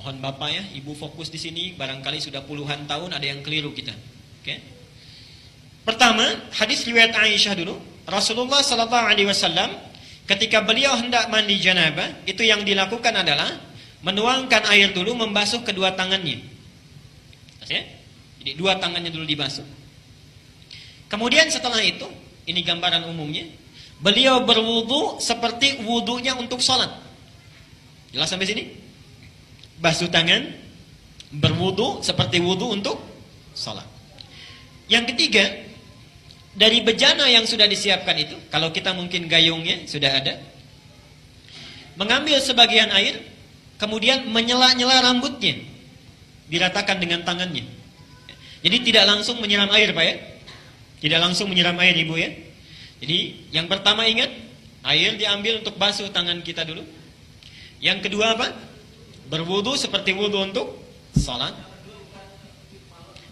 Mohon Bapak ya, Ibu fokus di sini, barangkali sudah puluhan tahun ada yang keliru kita. Oke. Pertama, hadis riwayat Aisyah dulu. Rasulullah sallallahu alaihi wasallam ketika beliau hendak mandi janabah, itu yang dilakukan adalah menuangkan air dulu, membasuh kedua tangannya. Oke? Jadi dua tangannya dulu dibasuh. Kemudian setelah itu, ini gambaran umumnya, beliau berwudu seperti wudunya untuk sholat. Jelas sampai sini? Basuh tangan, berwudu seperti wudu untuk sholat. Yang ketiga, dari bejana yang sudah disiapkan itu, kalau kita mungkin gayungnya sudah ada, mengambil sebagian air, kemudian menyela-nyela rambutnya, diratakan dengan tangannya. Jadi tidak langsung menyiram air, Pak ya? Tidak langsung menyiram air, Ibu ya? Jadi yang pertama ingat, air diambil untuk basuh tangan kita dulu. Yang kedua apa? Berwudu seperti wudu untuk salat.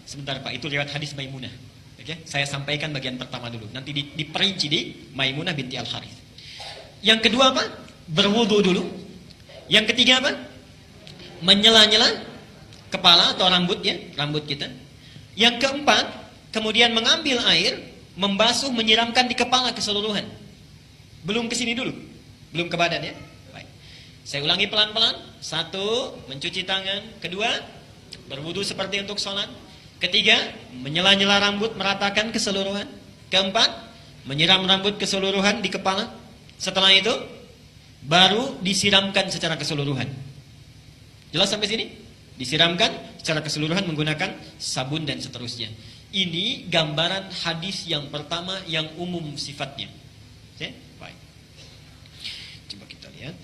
Sebentar Pak, itu lewat hadis Maimunah. Oke, saya sampaikan bagian pertama dulu. Nanti diperinci di Maimunah binti Al-Harith. Yang kedua apa? Berwudu dulu. Yang ketiga apa? Menyela-nyela kepala atau rambut ya, rambut kita. Yang keempat, kemudian mengambil air, membasuh, menyiramkan di kepala keseluruhan. Belum ke sini dulu. Belum ke badan ya. Baik. Saya ulangi pelan-pelan. Satu, mencuci tangan. Kedua, berwudu seperti untuk sholat. Ketiga, menyela-nyela rambut, meratakan keseluruhan. Keempat, menyiram rambut keseluruhan di kepala. Setelah itu, baru disiramkan secara keseluruhan. Jelas sampai sini? Disiramkan secara keseluruhan menggunakan sabun dan seterusnya. Ini gambaran hadis yang pertama yang umum sifatnya. Oke? Baik. Coba kita lihat.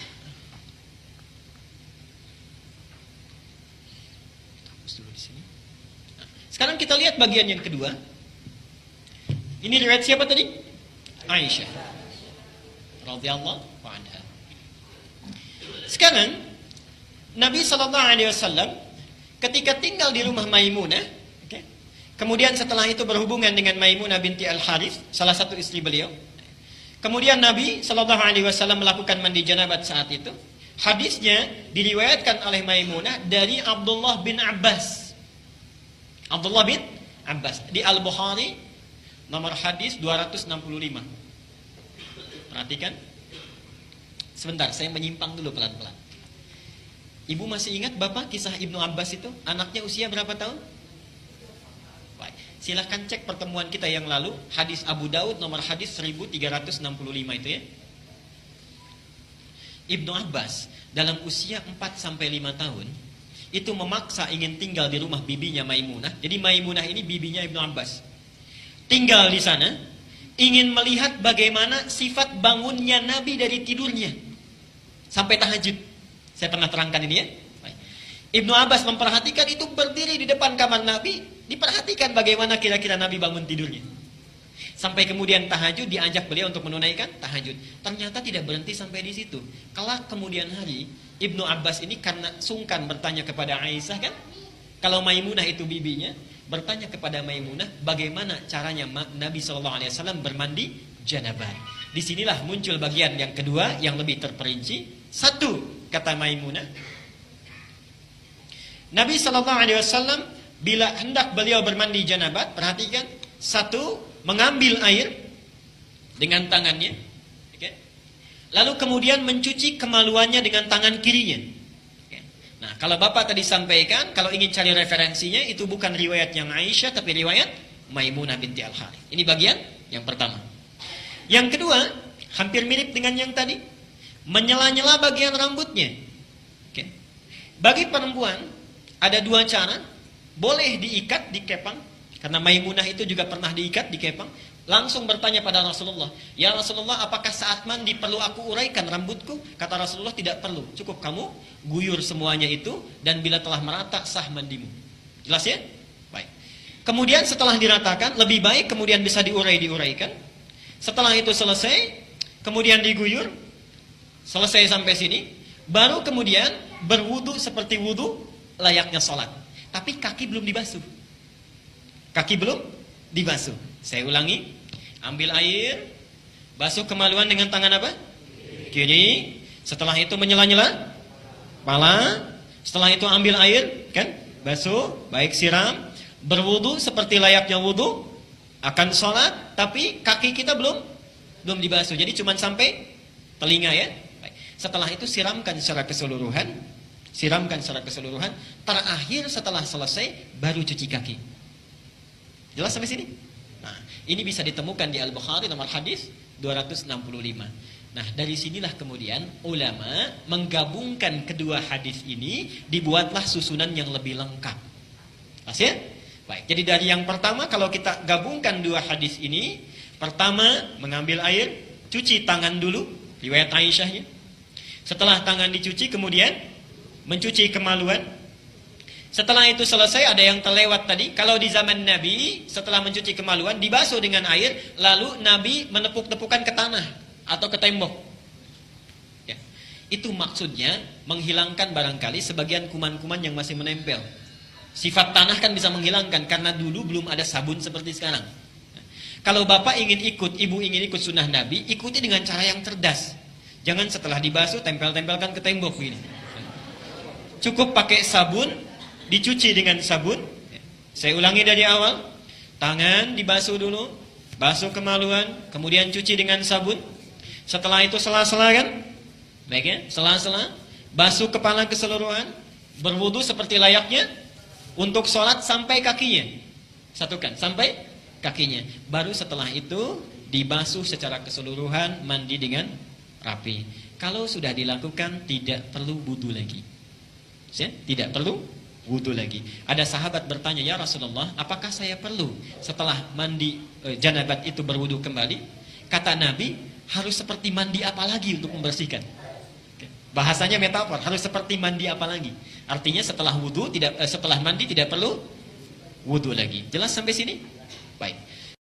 Dulu di sini. Nah, sekarang kita lihat bagian yang kedua. Ini riwayat siapa tadi? Aisyah radhiyallahu anha. Sekarang Nabi sallallahu alaihi wasallam ketika tinggal di rumah Maimunah, okay, kemudian setelah itu berhubungan dengan Maimunah binti Al-Harith, salah satu istri beliau. Kemudian Nabi sallallahu alaihi wasallam melakukan mandi janabat saat itu. Hadisnya diriwayatkan oleh Maimunah dari Abdullah bin Abbas. Abdullah bin Abbas di Al-Bukhari nomor hadis 265. Perhatikan. Sebentar, saya menyimpang dulu pelan-pelan. Ibu masih ingat Bapak kisah Ibnu Abbas itu? Anaknya usia berapa tahun? Baik. Silahkan cek pertemuan kita yang lalu, hadis Abu Daud nomor hadis 1365 itu ya. Ibnu Abbas dalam usia 4-5 tahun itu memaksa ingin tinggal di rumah bibinya Maimunah. Jadi Maimunah ini bibinya Ibnu Abbas. Tinggal di sana, ingin melihat bagaimana sifat bangunnya Nabi dari tidurnya sampai tahajud. Saya pernah terangkan ini ya. Baik. Ibnu Abbas memperhatikan itu, berdiri di depan kamar Nabi, diperhatikan bagaimana kira-kira Nabi bangun tidurnya. Sampai kemudian tahajud, diajak beliau untuk menunaikan tahajud. Ternyata tidak berhenti sampai di situ. Kelak kemudian hari, Ibnu Abbas ini karena sungkan bertanya kepada Aisyah kan, kalau Maimunah itu bibinya, bertanya kepada Maimunah bagaimana caranya Nabi SAW bermandi janabah. Disinilah muncul bagian yang kedua yang lebih terperinci. Satu, kata Maimunah, Nabi SAW bila hendak beliau bermandi janabat, perhatikan, satu, mengambil air dengan tangannya, okay? Lalu kemudian mencuci kemaluannya dengan tangan kirinya. Okay? Nah, kalau Bapak tadi sampaikan, kalau ingin cari referensinya, itu bukan riwayat yang Aisyah, tapi riwayat Maimunah binti Al-Harith. Ini bagian yang pertama. Yang kedua, hampir mirip dengan yang tadi, menyela-nyela bagian rambutnya. Okay? Bagi perempuan, ada dua cara. Boleh diikat, dikepang. Karena Maimunah itu juga pernah diikat, dikepang. Langsung bertanya pada Rasulullah, ya Rasulullah, apakah saat mandi perlu aku uraikan rambutku? Kata Rasulullah, tidak perlu. Cukup kamu guyur semuanya itu, dan bila telah merata, sah mandimu. Jelas ya? Baik. Kemudian setelah diratakan, lebih baik kemudian bisa diuraikan. Setelah itu selesai, kemudian diguyur, selesai sampai sini, baru kemudian berwudu seperti wudu layaknya sholat. Tapi kaki belum dibasuh. Kaki belum dibasuh. Saya ulangi. Ambil air, basuh kemaluan dengan tangan apa? Kiri. Setelah itu menyela-nyela kepala. Setelah itu ambil air, kan? Basuh, baik siram, berwudu seperti layaknya wudu, akan sholat, tapi kaki kita belum dibasuh. Jadi cuma sampai telinga ya. Baik. Setelah itu siramkan secara keseluruhan. Terakhir setelah selesai baru cuci kaki. Jelas sampai sini? Nah, ini bisa ditemukan di Al-Bukhari nomor hadis 265. Nah, dari sinilah kemudian ulama menggabungkan kedua hadis ini, dibuatlah susunan yang lebih lengkap. Pas ya? Baik, jadi dari yang pertama kalau kita gabungkan dua hadis ini, pertama mengambil air, cuci tangan dulu, riwayat Aisyahnya. Setelah tangan dicuci kemudian mencuci kemaluan. Setelah itu selesai, ada yang terlewat tadi. Kalau di zaman Nabi, setelah mencuci kemaluan, dibasuh dengan air, lalu Nabi menepuk-tepukan ke tanah atau ke tembok. Ya. Itu maksudnya menghilangkan barangkali sebagian kuman-kuman yang masih menempel. Sifat tanah kan bisa menghilangkan, karena dulu belum ada sabun seperti sekarang. Kalau bapak ingin ikut, ibu ingin ikut sunnah Nabi, ikuti dengan cara yang cerdas. Jangan setelah dibasuh, tempel-tempelkan ke tembok begini. Cukup pakai sabun, dicuci dengan sabun. Saya ulangi dari awal. Tangan dibasuh dulu, basuh kemaluan, kemudian cuci dengan sabun. Setelah itu sela-sela kan? Baik ya, sela-sela, basuh kepala keseluruhan, berwudu seperti layaknya untuk sholat sampai kakinya. Satukan, sampai kakinya. Baru setelah itu dibasuh secara keseluruhan, mandi dengan rapi. Kalau sudah dilakukan, tidak perlu wudu lagi. Tidak perlu wudu lagi. Ada sahabat bertanya, ya Rasulullah, apakah saya perlu setelah mandi janabat itu berwudu kembali? Kata Nabi, harus seperti mandi apa lagi untuk membersihkan? Bahasanya metafor, harus seperti mandi apa lagi? Artinya setelah wudu setelah mandi tidak perlu wudu lagi. Jelas sampai sini? Baik.